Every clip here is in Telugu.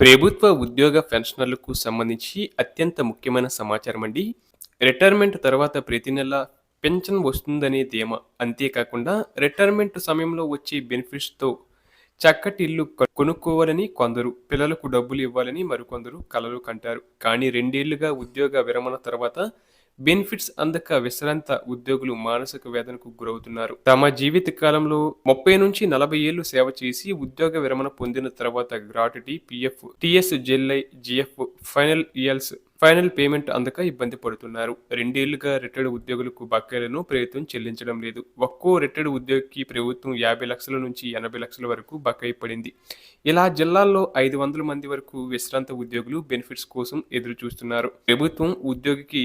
ప్రభుత్వ ఉద్యోగ పెన్షనర్లకు సంబంధించి అత్యంత ముఖ్యమైన సమాచారం అండి. రిటైర్మెంట్ తర్వాత ప్రతి నెల పెన్షన్ వస్తుందనే ధీమా. అంతేకాకుండా రిటైర్మెంట్ సమయంలో వచ్చే బెనిఫిట్స్‌తో చక్కటి ఇల్లు కొనుక్కోవాలని కొందరు, పిల్లలకు డబ్బులు ఇవ్వాలని మరికొందరు కలలు కంటారు. కానీ 2 ఏళ్లుగా ఉద్యోగ విరమణ తర్వాత బెనిఫిట్స్ అందక విశ్రాంత ఉద్యోగులు మానసిక వేదనకు గురవుతున్నారు. తమ జీవిత కాలంలో 30-40 ఏళ్లు సేవ చేసి ఉద్యోగ విరమణ పొందిన తర్వాత gratuity, PF, TS, GLI, GF, final payment అందక ఇబ్బంది పడుతున్నారు. 2 ఏళ్లుగా రిటైర్డ్ ఉద్యోగులకు బకాయిలను ప్రభుత్వం చెల్లించడం లేదు. ఒక్కో రిటైర్డ్ ఉద్యోగికి ప్రభుత్వం 50 లక్షల నుంచి 80 లక్షల వరకు బకాయి పడింది. ఇలా జిల్లాల్లో 500 మంది వరకు విశ్రాంత ఉద్యోగులు బెనిఫిట్స్ కోసం ఎదురు చూస్తున్నారు. ప్రభుత్వం ఉద్యోగికి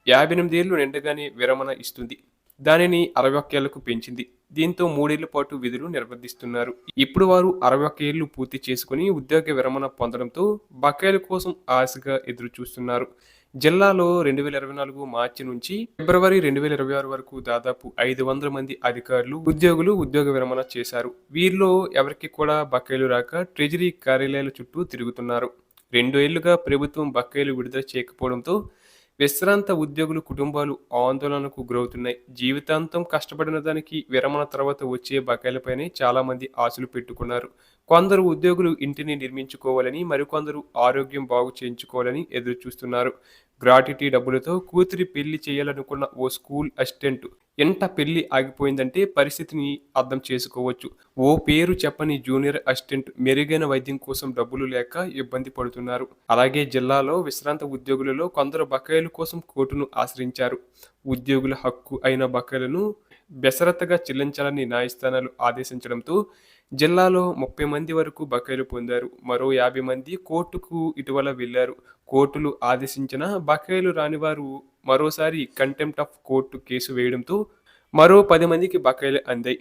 58 ఏళ్లు నిండగానే విరమణ ఇస్తుంది. దానిని 61 ఏళ్లకు పెంచింది. దీంతో 3 ఏళ్ల పాటు విధులు నిర్వర్తిస్తున్నారు. ఇప్పుడు వారు 61 ఏళ్లు పూర్తి చేసుకుని ఉద్యోగ విరమణ పొందడంతో బకాయిల కోసం ఆశగా ఎదురు చూస్తున్నారు. జిల్లాలో 2024 మార్చి నుంచి ఫిబ్రవరి 2026 వరకు దాదాపు 500 మంది అధికారులు, ఉద్యోగులు ఉద్యోగ విరమణ చేశారు. వీరిలో ఎవరికి కూడా బకాయిలు రాక ట్రెజరీ కార్యాలయాల చుట్టూ తిరుగుతున్నారు. 2 ఏళ్లుగా ప్రభుత్వం బకాయిలు విడుదల చేయకపోవడంతో విశ్రాంత ఉద్యోగుల కుటుంబాలు ఆందోళనకు గురవుతున్నాయి. జీవితాంతం కష్టపడిన దానికి విరమణ తర్వాత వచ్చే బకాయిలపైనే చాలా మంది ఆశలు పెట్టుకున్నారు. కొందరు ఉద్యోగులు ఇంటిని నిర్మించుకోవాలని, మరికొందరు ఆరోగ్యం బాగు చేయించుకోవాలని ఎదురు చూస్తున్నారు. గ్రాట్యుటీ డబ్బులతో కూతురి పెళ్లి చేయాలనుకున్న ఓ స్కూల్ అసిస్టెంట్ ఎంట పెళ్లి ఆగిపోయిందంటే పరిస్థితిని అర్థం చేసుకోవచ్చు. ఓ పేరు చెప్పని జూనియర్ అసిస్టెంట్ మెరుగైన వైద్యం కోసం డబ్బులు లేక ఇబ్బంది పడుతున్నారు. అలాగే జిల్లాలో విశ్రాంత ఉద్యోగులలో కొందరు బకాయిల కోసం కోర్టును ఆశ్రయించారు. ఉద్యోగుల హక్కు అయిన బకాయిలను బెసరతగా చెల్లించాలని న్యాయస్థానాలు ఆదేశించడంతో జిల్లాలో 30 మంది వరకు బకాయిలు పొందారు. మరో 50 మంది కోర్టుకు ఇటీవల వెళ్లారు. కోర్టులు ఆదేశించిన బకాయిలు రానివారు మరోసారి కంటెంప్ట్ ఆఫ్ కోర్టు కేసు వేయడంతో మరో 10 మందికి బకాయిలు అందాయి.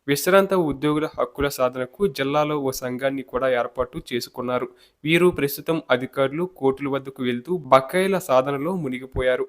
విశ్రాంత ఉద్యోగుల హక్కుల సాధనకు జిల్లాలో ఓ సంఘాన్ని కూడా ఏర్పాటు చేసుకున్నారు. వీరు ప్రస్తుతం అధికారులు, కోర్టుల వద్దకు వెళ్తూ బకాయిల సాధనలో మునిగిపోయారు.